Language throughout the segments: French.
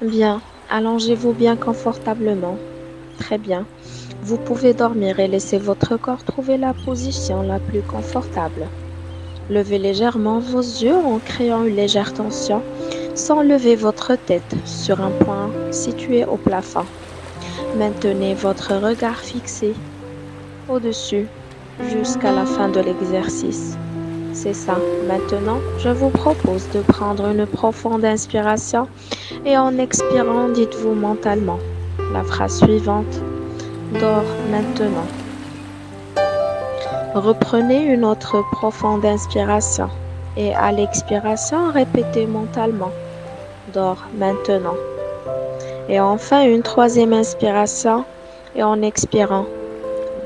Bien, allongez-vous bien confortablement. Très bien. Vous pouvez dormir et laisser votre corps trouver la position la plus confortable. Levez légèrement vos yeux en créant une légère tension sans lever votre tête sur un point situé au plafond. Maintenez votre regard fixé au-dessus jusqu'à la fin de l'exercice. C'est ça. Maintenant, je vous propose de prendre une profonde inspiration et en expirant, dites-vous mentalement la phrase suivante. Dors maintenant. Reprenez une autre profonde inspiration et à l'expiration, répétez mentalement. Dors maintenant. Et enfin, une troisième inspiration et en expirant.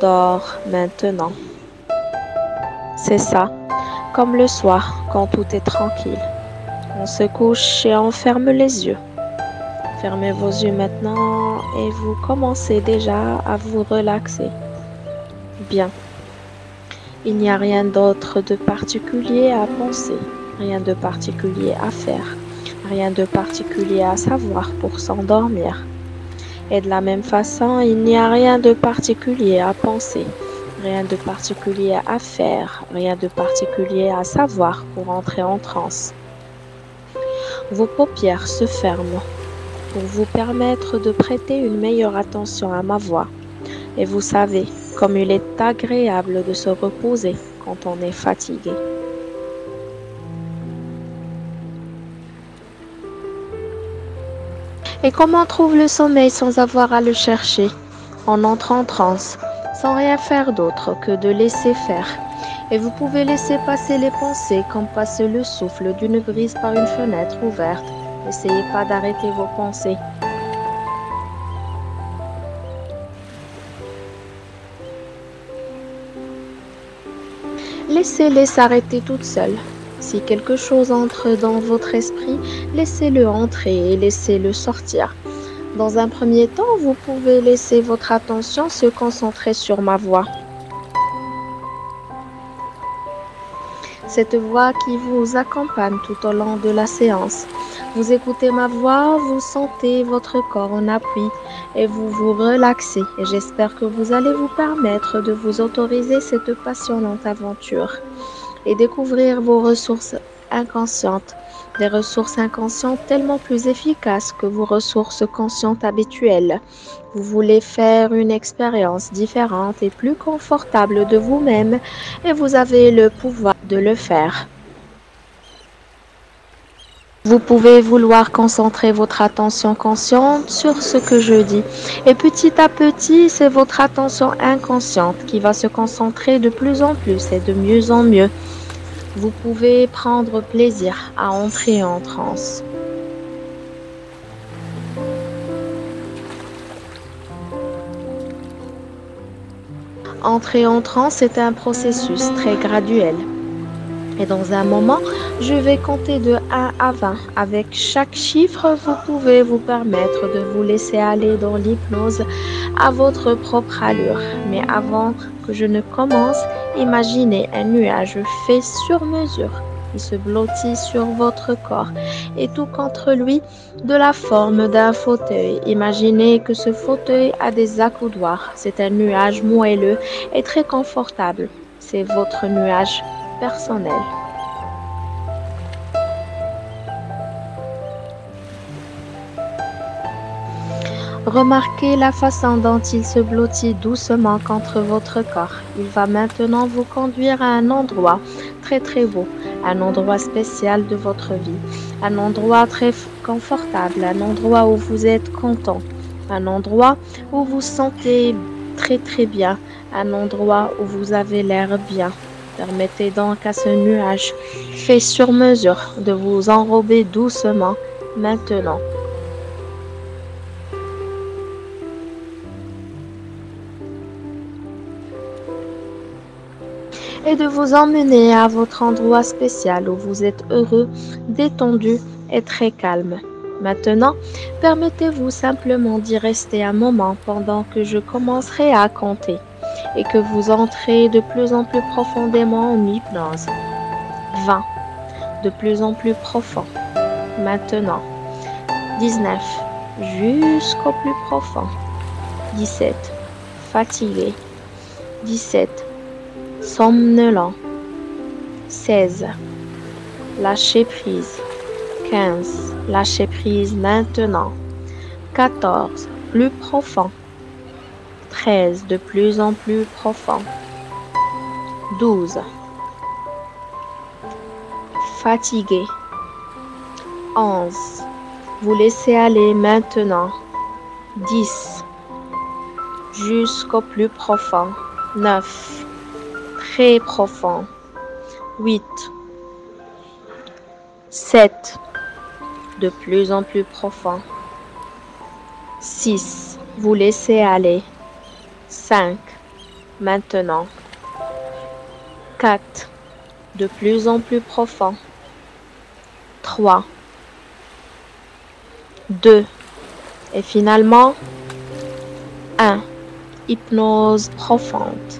Dors maintenant. C'est ça, comme le soir quand tout est tranquille. On se couche et on ferme les yeux. Fermez vos yeux maintenant et vous commencez déjà à vous relaxer. Bien. Il n'y a rien d'autre de particulier à penser, rien de particulier à faire, rien de particulier à savoir pour s'endormir. Et de la même façon, il n'y a rien de particulier à penser, rien de particulier à faire, rien de particulier à savoir pour entrer en transe. Vos paupières se ferment pour vous permettre de prêter une meilleure attention à ma voix. Et vous savez, comme il est agréable de se reposer quand on est fatigué. Et comment on trouve le sommeil sans avoir à le chercher? On entre en transe, sans rien faire d'autre que de laisser faire. Et vous pouvez laisser passer les pensées comme passe le souffle d'une brise par une fenêtre ouverte. N'essayez pas d'arrêter vos pensées. Laissez-les s'arrêter toutes seules. Si quelque chose entre dans votre esprit, laissez-le entrer et laissez-le sortir. Dans un premier temps, vous pouvez laisser votre attention se concentrer sur ma voix. Cette voix qui vous accompagne tout au long de la séance. Vous écoutez ma voix, vous sentez votre corps en appui et vous vous relaxez. Et j'espère que vous allez vous permettre de vous autoriser cette passionnante aventure et découvrir vos ressources inconscientes. Des ressources inconscientes tellement plus efficaces que vos ressources conscientes habituelles. Vous voulez faire une expérience différente et plus confortable de vous-même et vous avez le pouvoir de le faire. Vous pouvez vouloir concentrer votre attention consciente sur ce que je dis. Et petit à petit, c'est votre attention inconsciente qui va se concentrer de plus en plus et de mieux en mieux. Vous pouvez prendre plaisir à entrer en transe. Entrer en transe est un processus très graduel. Et dans un moment, je vais compter de 1 à 20. Avec chaque chiffre, vous pouvez vous permettre de vous laisser aller dans l'hypnose à votre propre allure. Mais avant que je ne commence, imaginez un nuage fait sur mesure qui se blottit sur votre corps et tout contre lui de la forme d'un fauteuil. Imaginez que ce fauteuil a des accoudoirs. C'est un nuage moelleux et très confortable. C'est votre nuage personnel. Remarquez la façon dont il se blottit doucement contre votre corps. Il va maintenant vous conduire à un endroit très beau, un endroit spécial de votre vie, un endroit très confortable, un endroit où vous êtes content, un endroit où vous sentez très bien, un endroit où vous avez l'air bien. Permettez donc à ce nuage fait sur mesure de vous enrober doucement maintenant. Et de vous emmener à votre endroit spécial où vous êtes heureux, détendu et très calme. Maintenant, permettez-vous simplement d'y rester un moment pendant que je commencerai à compter et que vous entrez de plus en plus profondément en hypnose. 20. De plus en plus profond. Maintenant. 19. Jusqu'au plus profond. 17. Fatigué. 17. Somnolent. 16. Lâcher prise. 15. Lâcher prise maintenant. 14. Plus profond. 13. De plus en plus profond. 12. Fatigué. 11. Vous laissez aller maintenant. 10. Jusqu'au plus profond. 9. Très profond. 8. 7. De plus en plus profond. 6. Vous laissez aller. 5. Maintenant. 4. De plus en plus profond. 3. 2. Et finalement, 1. Hypnose profonde,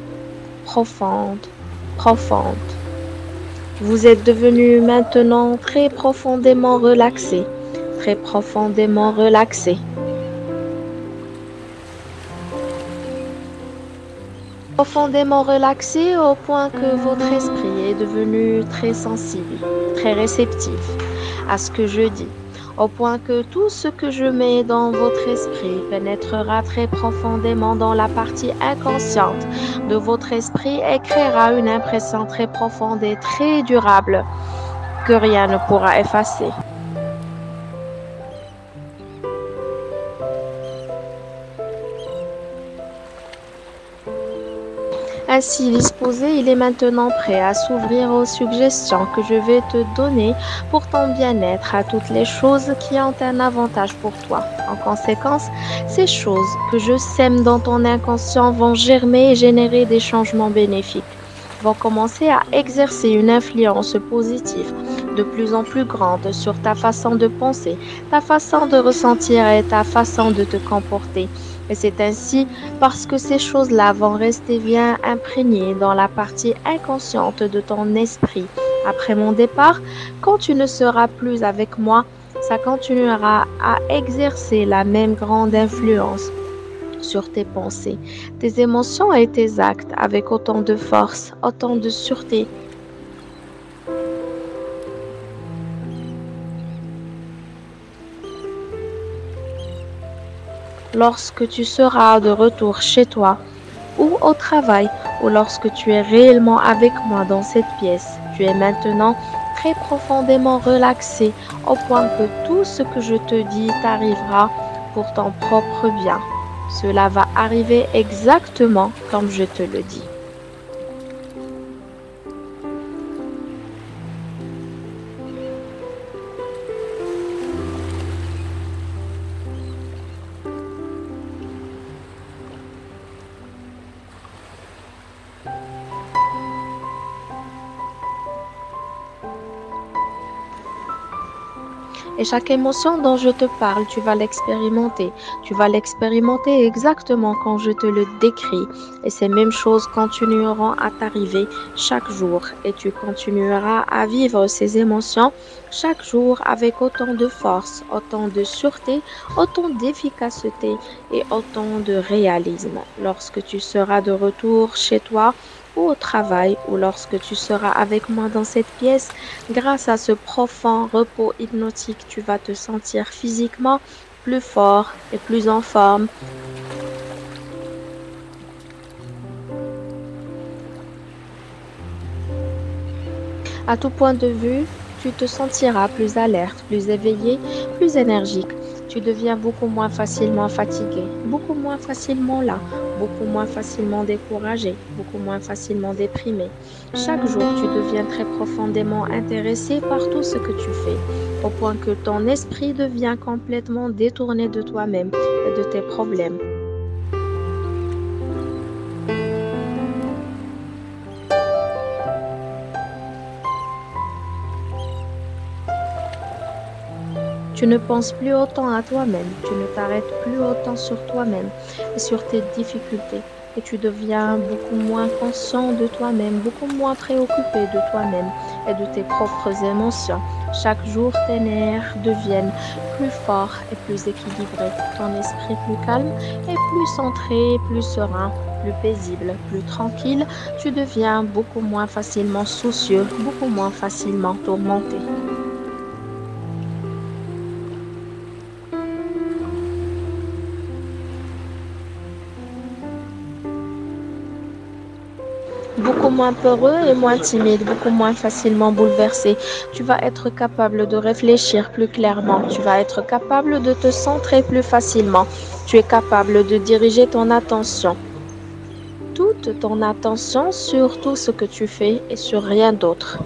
profonde, profonde. Vous êtes devenu maintenant très profondément relaxé, très profondément relaxé. Profondément relaxé au point que votre esprit est devenu très sensible, très réceptif à ce que je dis, au point que tout ce que je mets dans votre esprit pénétrera très profondément dans la partie inconsciente de votre esprit et créera une impression très profonde et très durable que rien ne pourra effacer. Ainsi disposé, il est maintenant prêt à s'ouvrir aux suggestions que je vais te donner pour ton bien-être, à toutes les choses qui ont un avantage pour toi. En conséquence, ces choses que je sème dans ton inconscient vont germer et générer des changements bénéfiques, vont commencer à exercer une influence positive de plus en plus grande sur ta façon de penser, ta façon de ressentir et ta façon de te comporter. Et c'est ainsi parce que ces choses-là vont rester bien imprégnées dans la partie inconsciente de ton esprit. Après mon départ, quand tu ne seras plus avec moi, ça continuera à exercer la même grande influence sur tes pensées, tes émotions et tes actes avec autant de force, autant de sûreté. Lorsque tu seras de retour chez toi ou au travail ou lorsque tu es réellement avec moi dans cette pièce, tu es maintenant très profondément relaxé au point que tout ce que je te dis t'arrivera pour ton propre bien. Cela va arriver exactement comme je te le dis. Et chaque émotion dont je te parle, tu vas l'expérimenter. Tu vas l'expérimenter exactement quand je te le décris. Et ces mêmes choses continueront à t'arriver chaque jour. Et tu continueras à vivre ces émotions chaque jour avec autant de force, autant de sûreté, autant d'efficacité et autant de réalisme. Lorsque tu seras de retour chez toi, ou au travail, ou lorsque tu seras avec moi dans cette pièce, grâce à ce profond repos hypnotique, tu vas te sentir physiquement plus fort et plus en forme. À tout point de vue, tu te sentiras plus alerte, plus éveillé, plus énergique. Tu deviens beaucoup moins facilement fatigué, beaucoup moins facilement là, beaucoup moins facilement découragé, beaucoup moins facilement déprimé. Chaque jour, tu deviens très profondément intéressé par tout ce que tu fais, au point que ton esprit devient complètement détourné de toi-même et de tes problèmes. Tu ne penses plus autant à toi-même, tu ne t'arrêtes plus autant sur toi-même et sur tes difficultés. Et tu deviens beaucoup moins conscient de toi-même, beaucoup moins préoccupé de toi-même et de tes propres émotions. Chaque jour, tes nerfs deviennent plus fort et plus équilibré, ton esprit plus calme et plus centré, plus serein, plus paisible, plus tranquille. Tu deviens beaucoup moins facilement soucieux, beaucoup moins facilement tourmenté. Beaucoup moins peureux et moins timide, beaucoup moins facilement bouleversé. Tu vas être capable de réfléchir plus clairement. Tu vas être capable de te centrer plus facilement. Tu es capable de diriger ton attention, toute ton attention sur tout ce que tu fais et sur rien d'autre.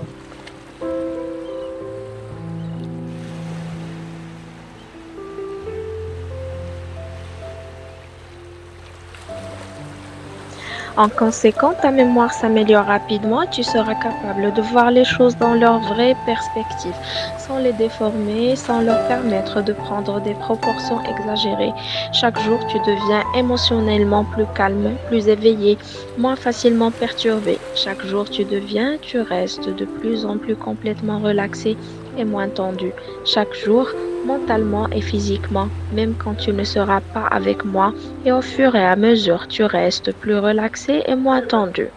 En conséquent, ta mémoire s'améliore rapidement et tu seras capable de voir les choses dans leur vraie perspective, sans les déformer, sans leur permettre de prendre des proportions exagérées. Chaque jour, tu deviens émotionnellement plus calme, plus éveillé, moins facilement perturbé. Chaque jour, tu restes de plus en plus complètement relaxé et moins tendu. Chaque jour, mentalement et physiquement, même quand tu ne seras pas avec moi, et au fur et à mesure, tu restes plus relaxé et moins tendu.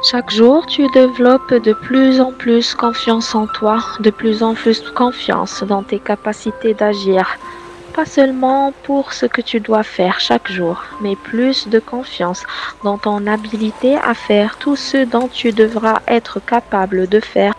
Chaque jour, tu développes de plus en plus confiance en toi, de plus en plus confiance dans tes capacités d'agir. Pas seulement pour ce que tu dois faire chaque jour, mais plus de confiance dans ton habilité à faire tout ce dont tu devras être capable de faire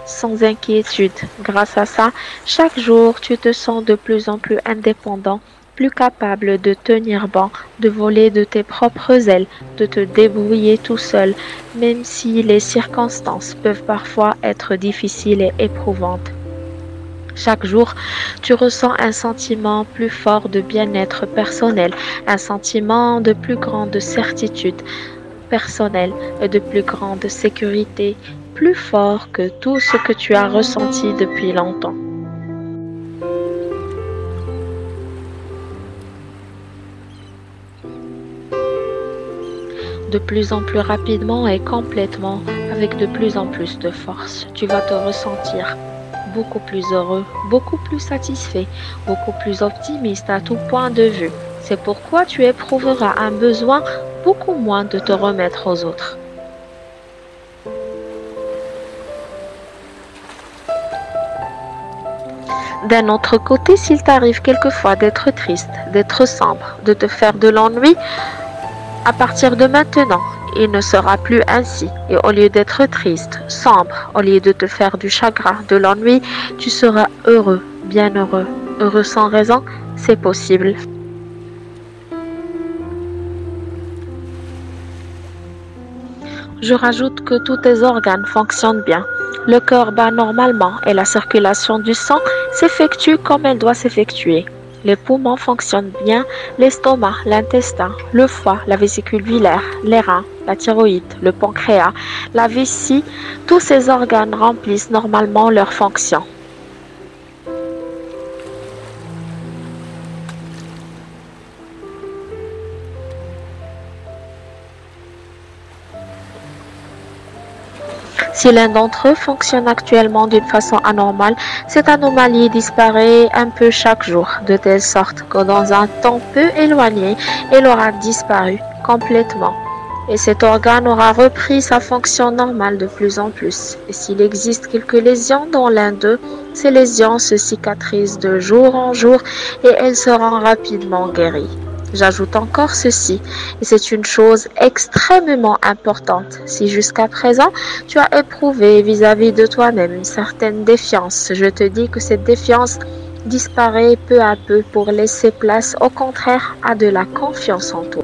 sans inquiétude. Grâce à ça, chaque jour, tu te sens de plus en plus indépendant, plus capable de tenir bon, de voler de tes propres ailes, de te débrouiller tout seul, même si les circonstances peuvent parfois être difficiles et éprouvantes. Chaque jour, tu ressens un sentiment plus fort de bien-être personnel, un sentiment de plus grande certitude personnelle et de plus grande sécurité, plus fort que tout ce que tu as ressenti depuis longtemps. De plus en plus rapidement et complètement, avec de plus en plus de force, tu vas te ressentir beaucoup plus heureux, beaucoup plus satisfait, beaucoup plus optimiste à tout point de vue. C'est pourquoi tu éprouveras un besoin beaucoup moins de te remettre aux autres. D'un autre côté, s'il t'arrive quelquefois d'être triste, d'être sombre, de te faire de l'ennui, à partir de maintenant, il ne sera plus ainsi. Et au lieu d'être triste, sombre, au lieu de te faire du chagrin, de l'ennui, tu seras heureux, bien heureux. Heureux sans raison, c'est possible. Je rajoute que tous tes organes fonctionnent bien. Le cœur bat normalement et la circulation du sang s'effectue comme elle doit s'effectuer. Les poumons fonctionnent bien, l'estomac, l'intestin, le foie, la vésicule biliaire, les reins, la thyroïde, le pancréas, la vessie, tous ces organes remplissent normalement leurs fonctions. Si l'un d'entre eux fonctionne actuellement d'une façon anormale, cette anomalie disparaît un peu chaque jour, de telle sorte que dans un temps peu éloigné, elle aura disparu complètement. Et cet organe aura repris sa fonction normale de plus en plus. Et s'il existe quelques lésions dans l'un d'eux, ces lésions se cicatrisent de jour en jour et elles seront rapidement guéries. J'ajoute encore ceci, et c'est une chose extrêmement importante. Si jusqu'à présent, tu as éprouvé vis-à-vis de toi-même une certaine défiance, je te dis que cette défiance disparaît peu à peu pour laisser place au contraire à de la confiance en toi.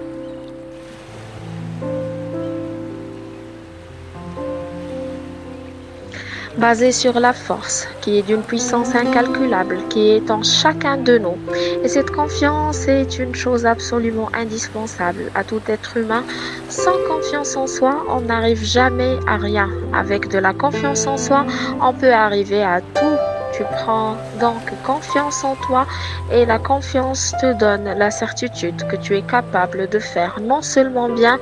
Basée sur la force, qui est d'une puissance incalculable, qui est en chacun de nous. Et cette confiance est une chose absolument indispensable à tout être humain. Sans confiance en soi, on n'arrive jamais à rien. Avec de la confiance en soi, on peut arriver à tout Tu prends donc confiance en toi et la confiance te donne la certitude que tu es capable de faire non seulement bien,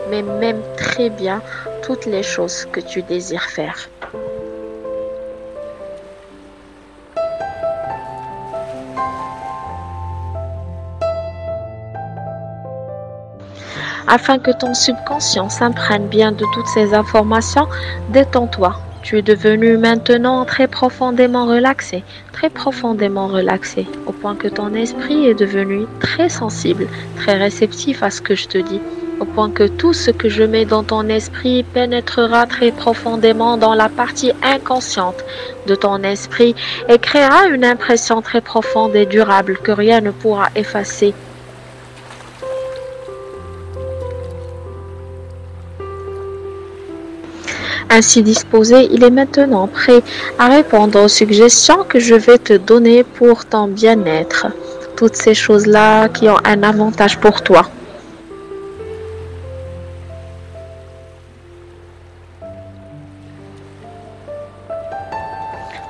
mais même très bien toutes les choses que tu désires faire. Afin que ton subconscient s'imprègne bien de toutes ces informations, détends-toi. Tu es devenu maintenant très profondément relaxé, au point que ton esprit est devenu très sensible, très réceptif à ce que je te dis, au point que tout ce que je mets dans ton esprit pénétrera très profondément dans la partie inconsciente de ton esprit et créera une impression très profonde et durable que rien ne pourra effacer. Ainsi disposé, il est maintenant prêt à répondre aux suggestions que je vais te donner pour ton bien-être. Toutes ces choses-là qui ont un avantage pour toi.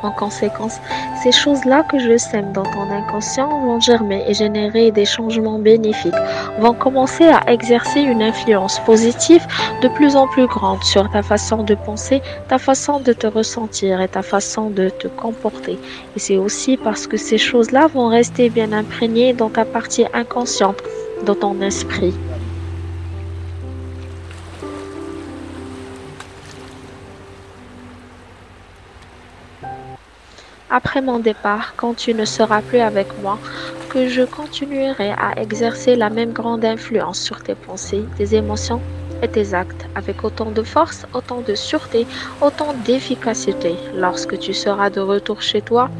En conséquence, ces choses-là que je sème dans ton inconscient vont germer et générer des changements bénéfiques, vont commencer à exercer une influence positive de plus en plus grande sur ta façon de penser, ta façon de te ressentir et ta façon de te comporter. Et c'est aussi parce que ces choses-là vont rester bien imprégnées dans ta partie inconsciente, dans ton esprit. Après mon départ, quand tu ne seras plus avec moi, que je continuerai à exercer la même grande influence sur tes pensées, tes émotions et tes actes, avec autant de force, autant de sûreté, autant d'efficacité lorsque tu seras de retour chez toi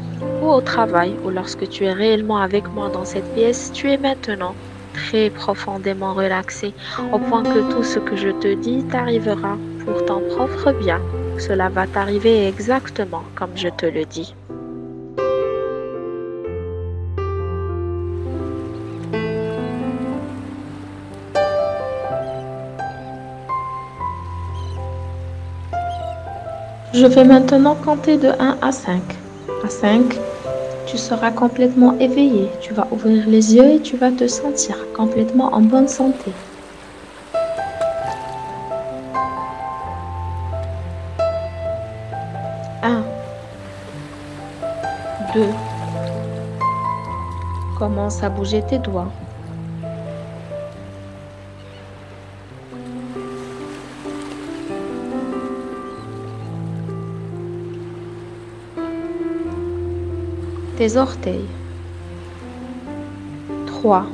ou au travail ou lorsque tu es réellement avec moi dans cette pièce, tu es maintenant très profondément relaxé, au point que tout ce que je te dis t'arrivera pour ton propre bien. Cela va t'arriver exactement comme je te le dis. Je vais maintenant compter de 1 à 5. À 5, tu seras complètement éveillé. Tu vas ouvrir les yeux et tu vas te sentir complètement en bonne santé. 1, 2, commence à bouger tes doigts. 3, tes orteils. 3,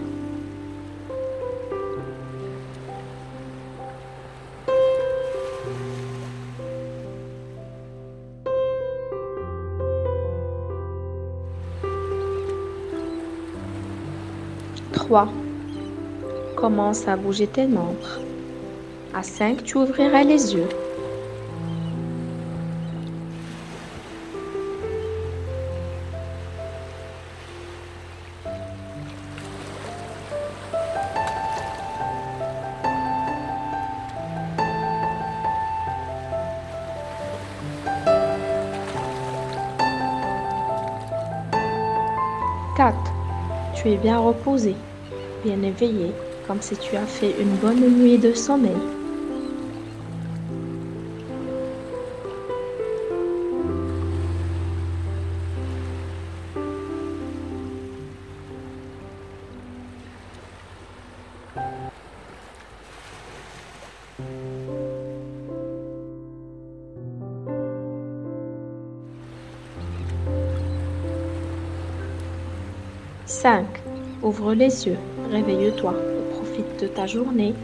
3, commence à bouger tes membres. À 5, tu ouvriras les yeux. 4, tu es bien reposé, bien éveillé, comme si tu as fait une bonne nuit de sommeil. 5, ouvre les yeux, réveille-toi et profite de ta journée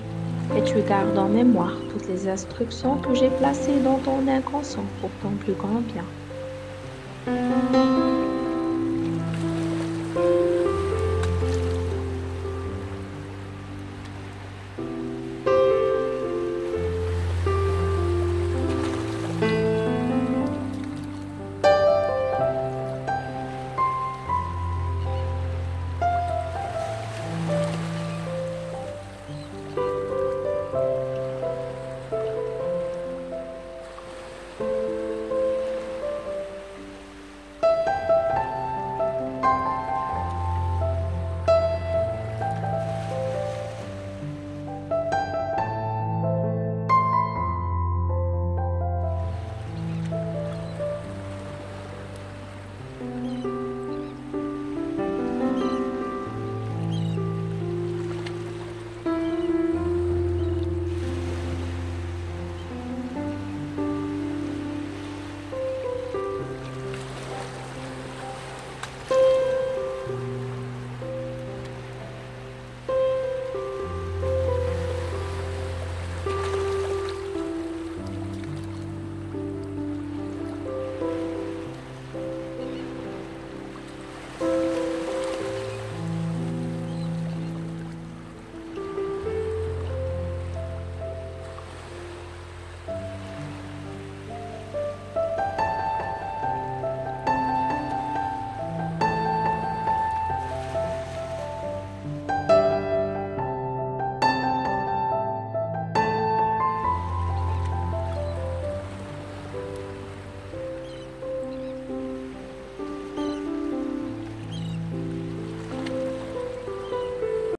et tu gardes en mémoire toutes les instructions que j'ai placées dans ton inconscient pour ton plus grand bien.